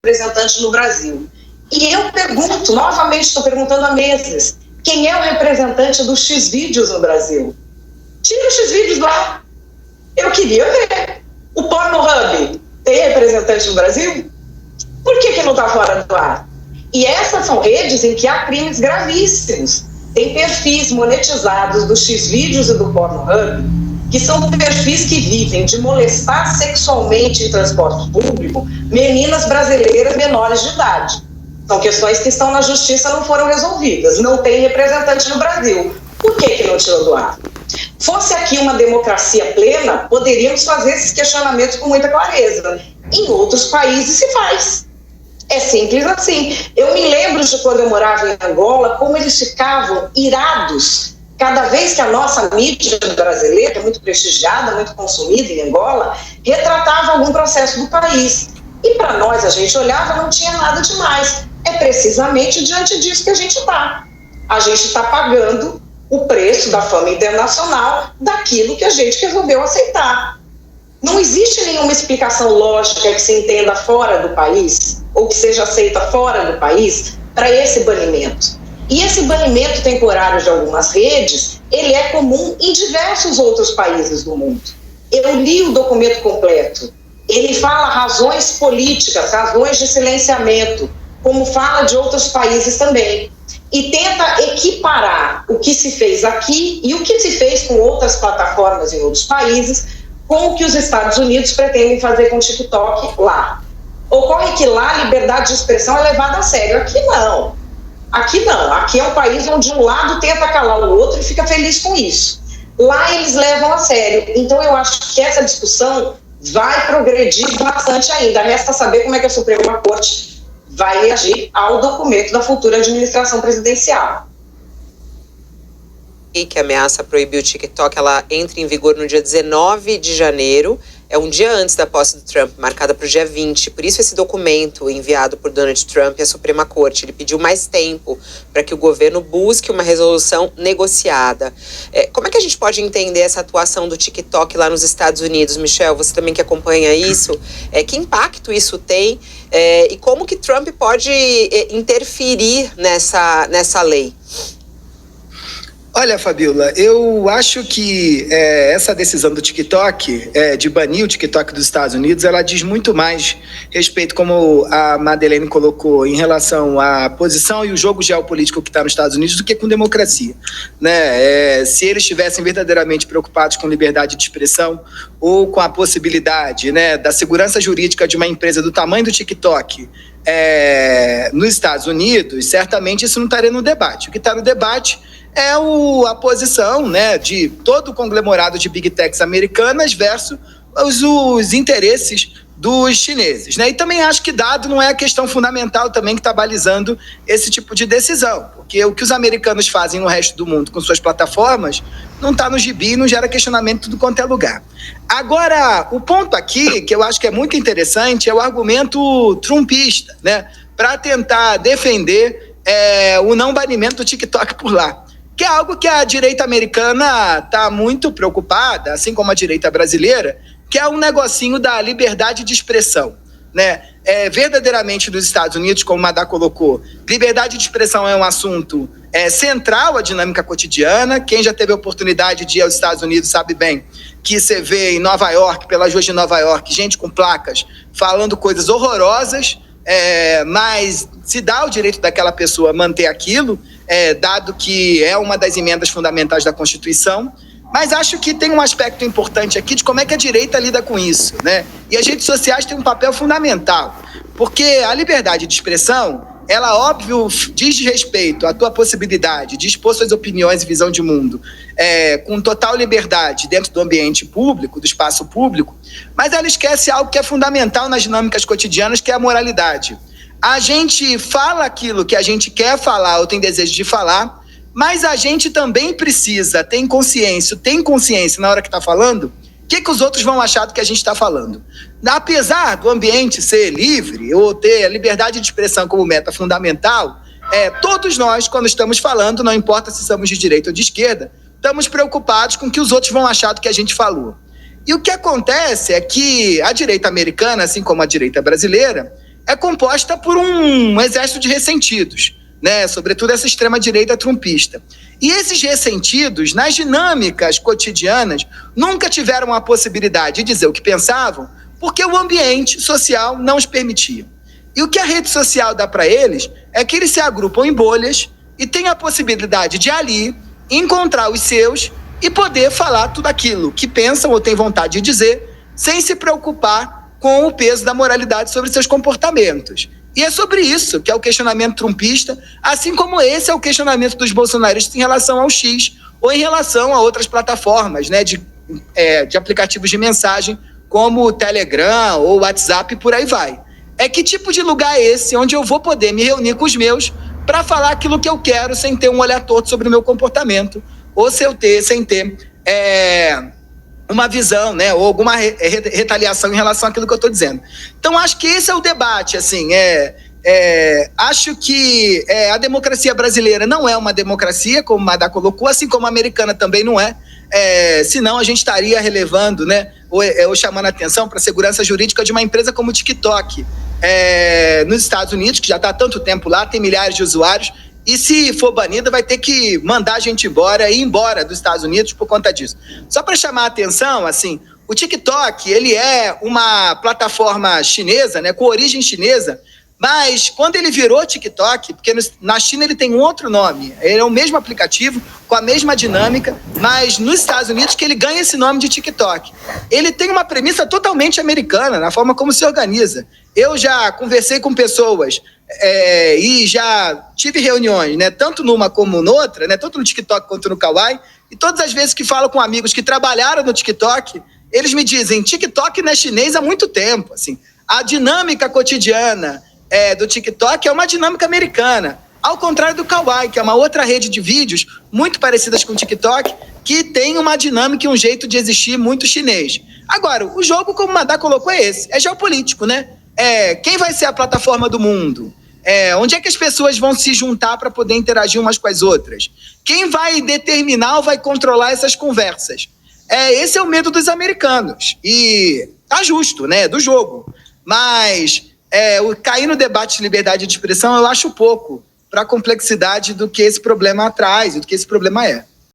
representante no Brasil. E eu pergunto, novamente estou perguntando há meses, quem é o representante dos Xvideos no Brasil? Tira os Xvideos lá. Eu queria ver. O Pornhub tem representante no Brasil? Por que não está fora do ar? E essas são redes em que há crimes gravíssimos. Tem perfis monetizados do Xvideos e do Pornhub, que são perfis que vivem de molestar sexualmente em transporte público meninas brasileiras menores de idade. São questões que estão na justiça e não foram resolvidas. Não tem representante no Brasil. Por que não tirou do ar? Fosse aqui uma democracia plena, poderíamos fazer esses questionamentos com muita clareza. Em outros países se faz. É simples assim. Eu me lembro de quando eu morava em Angola, como eles ficavam irados cada vez que a nossa mídia brasileira, que é muito prestigiada, muito consumida em Angola, retratava algum processo do país. E para nós, a gente olhava, não tinha nada demais. É precisamente diante disso que a gente está. A gente está pagando o preço da fama internacional daquilo que a gente resolveu aceitar. Não existe nenhuma explicação lógica que se entenda fora do país, ou que seja aceita fora do país, para esse banimento. E esse banimento temporário de algumas redes, ele é comum em diversos outros países do mundo. Eu li o documento completo. Ele fala razões políticas, razões de silenciamento, como fala de outros países também. E tenta equiparar o que se fez aqui e o que se fez com outras plataformas em outros países com o que os Estados Unidos pretendem fazer com o TikTok lá. Ocorre que lá a liberdade de expressão é levada a sério. Aqui não. Aqui não. Aqui é um país onde um lado tenta calar o outro e fica feliz com isso. Lá eles levam a sério. Então eu acho que essa discussão vai progredir bastante ainda. Resta saber como é que a Suprema Corte vai reagir ao documento da futura administração presidencial. E que ameaça proibir o TikTok, ela entra em vigor no dia 19 de janeiro, é um dia antes da posse do Trump, marcada para o dia 20. Por isso esse documento enviado por Donald Trump à Suprema Corte, ele pediu mais tempo para que o governo busque uma resolução negociada. Como é que a gente pode entender essa atuação do TikTok lá nos Estados Unidos, Michel? Você também que acompanha isso, que impacto isso tem e como que Trump pode interferir nessa lei? Olha, Fabiola, eu acho que essa decisão do TikTok, de banir o TikTok dos Estados Unidos, ela diz muito mais respeito, como a Madeleine colocou, em relação à posição e o jogo geopolítico que está nos Estados Unidos, do que com democracia, né? Se eles estivessem verdadeiramente preocupados com liberdade de expressão ou com a possibilidade, né, da segurança jurídica de uma empresa do tamanho do TikTok nos Estados Unidos, certamente isso não estaria no debate. O que está no debate é a posição, né, de todo o conglomerado de big techs americanas versus os interesses dos chineses, né? E também acho que dado não é a questão fundamental também que está balizando esse tipo de decisão, porque o que os americanos fazem no resto do mundo com suas plataformas não está no gibi e não gera questionamento tudo quanto é lugar. Agora, o ponto aqui, que eu acho que é muito interessante, é o argumento trumpista, né, para tentar defender o não banimento do TikTok por lá, que é algo que a direita americana está muito preocupada, assim como a direita brasileira, que é um negocinho da liberdade de expressão, né? Verdadeiramente nos Estados Unidos, como o Madá colocou, liberdade de expressão é um assunto central à dinâmica cotidiana. Quem já teve a oportunidade de ir aos Estados Unidos sabe bem que você vê em Nova York, pelas ruas de Nova York, gente com placas falando coisas horrorosas, mas se dá o direito daquela pessoa manter aquilo, dado que é uma das emendas fundamentais da Constituição. Mas acho que tem um aspecto importante aqui de como é que a direita lida com isso, né? E as redes sociais têm um papel fundamental, porque a liberdade de expressão, ela, óbvio, diz respeito à tua possibilidade de expor suas opiniões e visão de mundo com total liberdade dentro do ambiente público, do espaço público, mas ela esquece algo que é fundamental nas dinâmicas cotidianas, que é a moralidade. A gente fala aquilo que a gente quer falar ou tem desejo de falar, mas a gente também precisa ter consciência na hora que está falando, o que os outros vão achar do que a gente está falando. Apesar do ambiente ser livre ou ter a liberdade de expressão como meta fundamental, todos nós, quando estamos falando, não importa se somos de direita ou de esquerda, estamos preocupados com o que os outros vão achar do que a gente falou. E o que acontece é que a direita americana, assim como a direita brasileira, é composta por um exército de ressentidos, né? Sobretudo essa extrema-direita trumpista. E esses ressentidos, nas dinâmicas cotidianas, nunca tiveram a possibilidade de dizer o que pensavam, porque o ambiente social não os permitia. E o que a rede social dá para eles é que eles se agrupam em bolhas e têm a possibilidade de ali encontrar os seus e poder falar tudo aquilo que pensam ou têm vontade de dizer, sem se preocupar com o peso da moralidade sobre seus comportamentos. E é sobre isso que é o questionamento trumpista, assim como esse é o questionamento dos bolsonaristas em relação ao X ou em relação a outras plataformas, né, de aplicativos de mensagem como o Telegram ou o WhatsApp e por aí vai. É que tipo de lugar é esse onde eu vou poder me reunir com os meus para falar aquilo que eu quero sem ter um olhar torto sobre o meu comportamento ou sem ter uma visão, né, ou alguma retaliação em relação àquilo que eu estou dizendo. Então, acho que esse é o debate, assim, acho que a democracia brasileira não é uma democracia, como o Madá colocou, assim como a americana também não é, senão a gente estaria relevando, né, ou chamando a atenção para a segurança jurídica de uma empresa como o TikTok, nos Estados Unidos, que já está há tanto tempo lá, tem milhares de usuários, e se for banida, vai ter que mandar a gente embora e ir embora dos Estados Unidos por conta disso. Só para chamar a atenção, assim, o TikTok, ele é uma plataforma chinesa, né, com origem chinesa, mas quando ele virou TikTok, porque na China ele tem um outro nome, ele é o mesmo aplicativo, com a mesma dinâmica, mas nos Estados Unidos que ele ganha esse nome de TikTok. Ele tem uma premissa totalmente americana, na forma como se organiza. Eu já conversei com pessoas e já tive reuniões, né, tanto numa como noutra, né, tanto no TikTok quanto no Kawaii, e todas as vezes que falo com amigos que trabalharam no TikTok, eles me dizem, TikTok não é chinês há muito tempo, assim, a dinâmica cotidiana do TikTok é uma dinâmica americana, ao contrário do Kawaii, que é uma outra rede de vídeos muito parecidas com o TikTok, que tem uma dinâmica e um jeito de existir muito chinês. Agora, o jogo, como o Madá colocou, é esse, é geopolítico, né? Quem vai ser a plataforma do mundo? Onde é que as pessoas vão se juntar para poder interagir umas com as outras? Quem vai determinar ou vai controlar essas conversas? Esse é o medo dos americanos. E tá justo, né? Do jogo. Mas cair no debate de liberdade de expressão eu acho pouco para a complexidade do que esse problema traz e do que esse problema é.